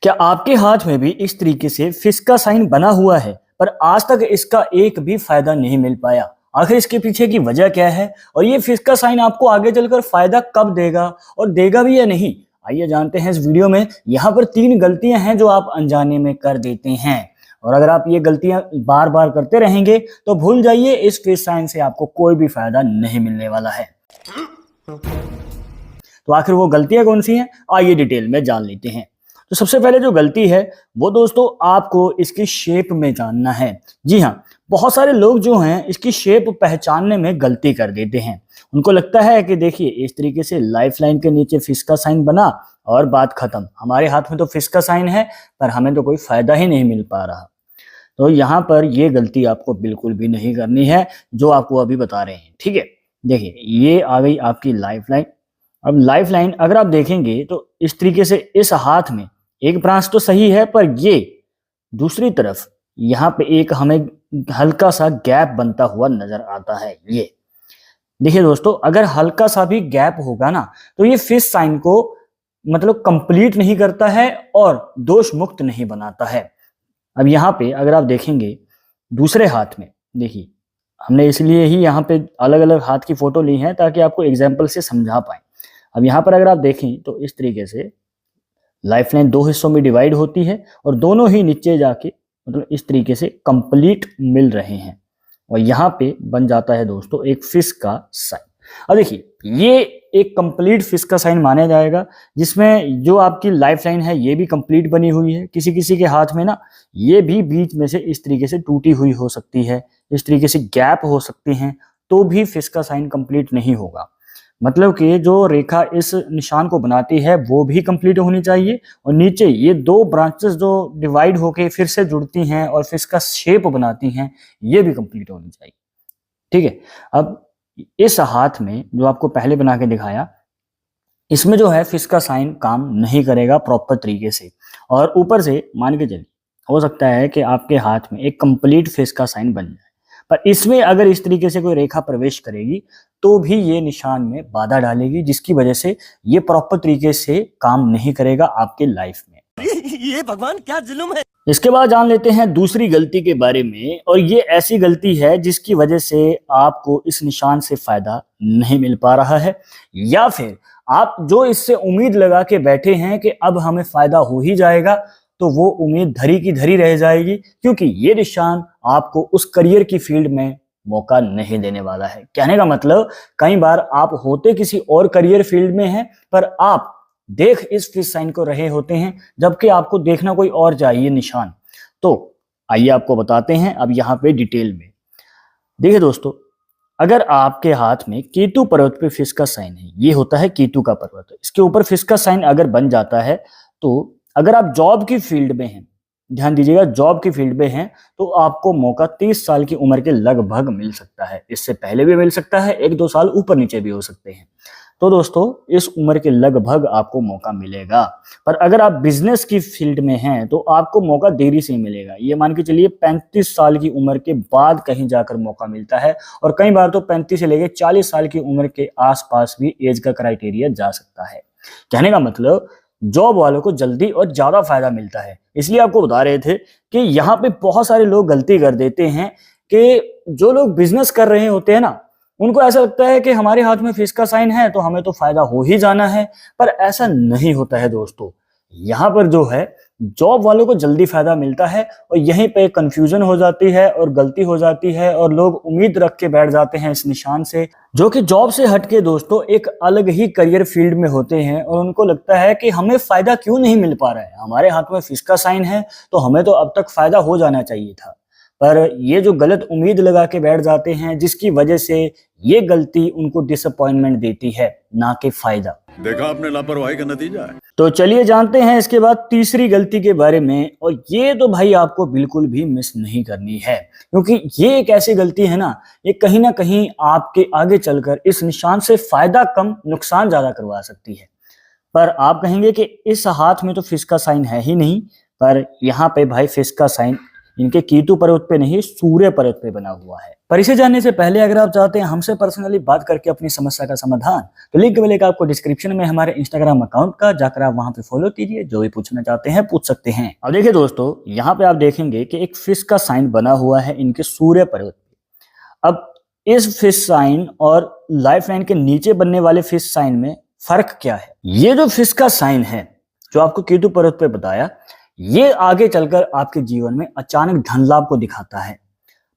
क्या आपके हाथ में भी इस तरीके से फिश का साइन बना हुआ है पर आज तक इसका एक भी फायदा नहीं मिल पाया? आखिर इसके पीछे की वजह क्या है और ये फिश का साइन आपको आगे चलकर फायदा कब देगा और देगा भी या नहीं? आइए जानते हैं इस वीडियो में। यहाँ पर 3 गलतियां हैं जो आप अनजाने में कर देते हैं और अगर आप ये गलतियां बार बार करते रहेंगे तो भूल जाइए, इस फिश साइन से आपको कोई भी फायदा नहीं मिलने वाला है। तो आखिर वो गलतियां कौन सी हैं, आइए डिटेल में जान लेते हैं। तो सबसे पहले जो गलती है वो दोस्तों आपको इसकी शेप में जानना है। जी हाँ, बहुत सारे लोग जो हैं इसकी शेप पहचानने में गलती कर देते हैं। उनको लगता है कि देखिए इस तरीके से लाइफ लाइन के नीचे फिश का साइन बना और बात खत्म, हमारे हाथ में तो फिश का साइन है पर हमें तो कोई फायदा ही नहीं मिल पा रहा। तो यहाँ पर ये गलती आपको बिल्कुल भी नहीं करनी है जो आपको अभी बता रहे हैं। ठीक है, देखिए ये आ गई आपकी लाइफ लाइन। अब लाइफ लाइन अगर आप देखेंगे तो इस तरीके से इस हाथ में एक ब्रांच तो सही है पर ये दूसरी तरफ यहाँ पे एक हमें हल्का सा गैप बनता हुआ नजर आता है। ये देखिए दोस्तों, अगर हल्का सा भी गैप होगा ना तो ये फिश साइन को मतलब कंप्लीट नहीं करता है और दोष मुक्त नहीं बनाता है। अब यहाँ पे अगर आप देखेंगे दूसरे हाथ में, देखिए हमने इसलिए ही यहाँ पे अलग अलग हाथ की फोटो ली है ताकि आपको एग्जाम्पल से समझा पाए। अब यहाँ पर अगर आप देखें तो इस तरीके से लाइफ लाइन 2 हिस्सों में डिवाइड होती है और दोनों ही नीचे जाके मतलब इस तरीके से कंप्लीट मिल रहे हैं और यहाँ पे बन जाता है दोस्तों एक फिश का साइन। अब देखिए ये एक कंप्लीट फिश का साइन माना जाएगा जिसमें जो आपकी लाइफ लाइन है ये भी कंप्लीट बनी हुई है। किसी किसी के हाथ में ना ये भी बीच में से इस तरीके से टूटी हुई हो सकती है, इस तरीके से गैप हो सकती हैं, तो भी फिश का साइन कंप्लीट नहीं होगा। मतलब कि जो रेखा इस निशान को बनाती है वो भी कंप्लीट होनी चाहिए और नीचे ये 2 ब्रांचेस जो डिवाइड होके फिर से जुड़ती हैं और फिर इसका शेप बनाती हैं ये भी कंप्लीट होनी चाहिए। ठीक है, अब इस हाथ में जो आपको पहले बना के दिखाया इसमें जो है फिश का साइन काम नहीं करेगा प्रॉपर तरीके से और ऊपर से मान के चलिए हो सकता है कि आपके हाथ में एक कंप्लीट फिश का साइन बन जाए पर इसमें अगर इस तरीके से कोई रेखा प्रवेश करेगी तो भी ये निशान में बाधा डालेगी जिसकी वजह से ये प्रॉपर तरीके से काम नहीं करेगा आपके लाइफ में। ये भगवान क्या जुल्म है। इसके बाद जान लेते हैं दूसरी गलती के बारे में और ये ऐसी गलती है जिसकी वजह से आपको इस निशान से फायदा नहीं मिल पा रहा है या फिर आप जो इससे उम्मीद लगा के बैठे हैं कि अब हमें फायदा हो ही जाएगा तो वो उम्मीद धरी की धरी रह जाएगी क्योंकि ये निशान आपको उस करियर की फील्ड में मौका नहीं देने वाला है। कहने का मतलब कई बार आप होते किसी और करियर फील्ड में हैं पर आप देख इस फिश साइन को रहे होते हैं जबकि आपको देखना कोई और चाहिए निशान। तो आइए आपको बताते हैं अब यहाँ पे डिटेल में। देखिए दोस्तों, अगर आपके हाथ में केतु पर्वत पे फिश का साइन है, ये होता है केतु का पर्वत, इसके ऊपर फिश का साइन अगर बन जाता है तो अगर आप जॉब की फील्ड में हैं, ध्यान दीजिएगा जॉब की फील्ड में हैं तो आपको मौका 30 साल की उम्र के लगभग मिल सकता है। इससे पहले भी मिल सकता है, 1-2 साल ऊपर नीचे भी हो सकते हैं। तो दोस्तों इस उम्र के लगभग आपको मौका मिलेगा। पर अगर आप बिजनेस की फील्ड में हैं तो आपको मौका देरी से मिलेगा। ये मान के चलिए 35 साल की उम्र के बाद कहीं जाकर मौका मिलता है और कई बार तो 35 से लेकर 40 साल की उम्र के आसपास भी एज का क्राइटेरिया जा सकता है। कहने का मतलब जॉब वालों को जल्दी और ज्यादा फायदा मिलता है। इसलिए आपको बता रहे थे कि यहाँ पे बहुत सारे लोग गलती कर देते हैं कि जो लोग बिजनेस कर रहे होते हैं ना उनको ऐसा लगता है कि हमारे हाथ में फिश का साइन है तो हमें तो फायदा हो ही जाना है, पर ऐसा नहीं होता है दोस्तों। यहाँ पर जो है जॉब वालों को जल्दी फायदा मिलता है और यहीं पे कंफ्यूजन हो जाती है और गलती हो जाती है और लोग उम्मीद रख के बैठ जाते हैं इस निशान से, जो कि जॉब से हटके दोस्तों एक अलग ही करियर फील्ड में होते हैं और उनको लगता है कि हमें फायदा क्यों नहीं मिल पा रहा है, हमारे हाथ में फिश का साइन है तो हमें तो अब तक फायदा हो जाना चाहिए था। पर ये जो गलत उम्मीद लगा के बैठ जाते हैं जिसकी वजह से ये गलती उनको डिसअपॉइंटमेंट देती है, ना कि फायदा। देखा आपने लापरवाही का नतीजा है। तो चलिए जानते हैं इसके बाद तीसरी गलती के बारे में और ये तो भाई आपको बिल्कुल भी मिस नहीं करनी है क्योंकि ये एक ऐसी गलती है ना, ये कहीं ना कहीं आपके आगे चलकर इस निशान से फायदा कम नुकसान ज्यादा करवा सकती है। पर आप कहेंगे कि इस हाथ में तो फिश का साइन है ही नहीं, पर यहाँ पे भाई फिश का साइन इनके कीतु पर्वत पे नहीं, सूर्य पर्वत पे बना हुआ है। पर इसे जानने से पहले अगर आप चाहते हैं हमसे पर्सनली बात करके अपनी समस्या का समाधान, तो लिंक मिलेगा आपको डिस्क्रिप्शन में हमारे इंस्टाग्राम अकाउंट का, जाकर आप वहां पे फॉलो कीजिए। जो भी पूछना चाहते हैं पूछ सकते हैं। अब देखिए दोस्तों, यहाँ पे आप देखेंगे कि एक फिश का साइन बना हुआ है इनके सूर्य पर्वत पे। अब इस फिश साइन और लाइफ लाइन के नीचे बनने वाले फिश साइन में फर्क क्या है? ये जो फिश का साइन है जो आपको केतु पर्वत पे बताया, ये आगे चलकर आपके जीवन में अचानक धन लाभ को दिखाता है।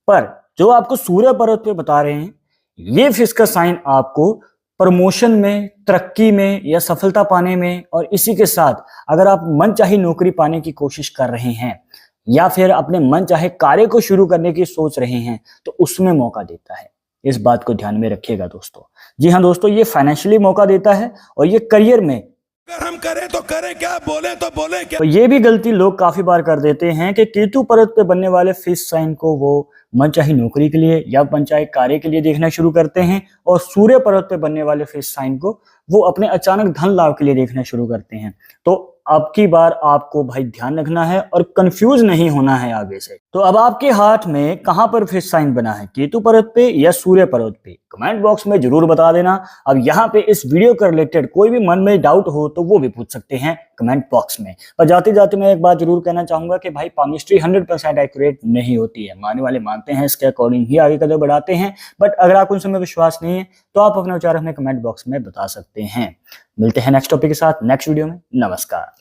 पर जो आपको सूर्य पर्वत पे बता रहे हैं, ये फिश का साइन आपको प्रमोशन में, तरक्की में या सफलता पाने में, और इसी के साथ अगर आप मनचाही नौकरी पाने की कोशिश कर रहे हैं या फिर अपने मनचाहे कार्य को शुरू करने की सोच रहे हैं, तो उसमें मौका देता है। इस बात को ध्यान में रखिएगा दोस्तों। जी हाँ दोस्तों, ये फाइनेंशियली मौका देता है और ये करियर में, अगर हम करें तो करें क्या, बोले तो बोले क्या। तो ये भी गलती लोग काफी बार कर देते हैं कि केतु पर्वत पे बनने वाले फिश साइन को वो मनचाही नौकरी के लिए या मनचाहे कार्य के लिए देखना शुरू करते हैं, और सूर्य पर्वत पे बनने वाले फिश साइन को वो अपने अचानक धन लाभ के लिए देखना शुरू करते हैं। तो अब की बार आपको भाई ध्यान रखना है और कंफ्यूज नहीं होना है आगे से। तो अब आपके हाथ में कहां पर फिश साइन बना है, केतु पर्वत पे या सूर्य पर्वत पे? कमेंट बॉक्स में जरूर बता देना। अब यहाँ पे इस वीडियो के रिलेटेड कोई भी मन में डाउट हो तो वो भी पूछ सकते हैं कमेंट बॉक्स में। पर जाते जाते मैं एक बात जरूर कहना चाहूंगा कि भाई पामिस्ट्री 100% एक्यूरेट नहीं होती है। मानने वाले मानते हैं, इसके अकॉर्डिंग ही आगे कदम बढ़ाते हैं। बट अगर आप उन समय विश्वास नहीं है तो आप अपने विचार हमें कमेंट बॉक्स में बता सकते हैं। मिलते हैं नेक्स्ट टॉपिक के साथ नेक्स्ट वीडियो में। नमस्कार।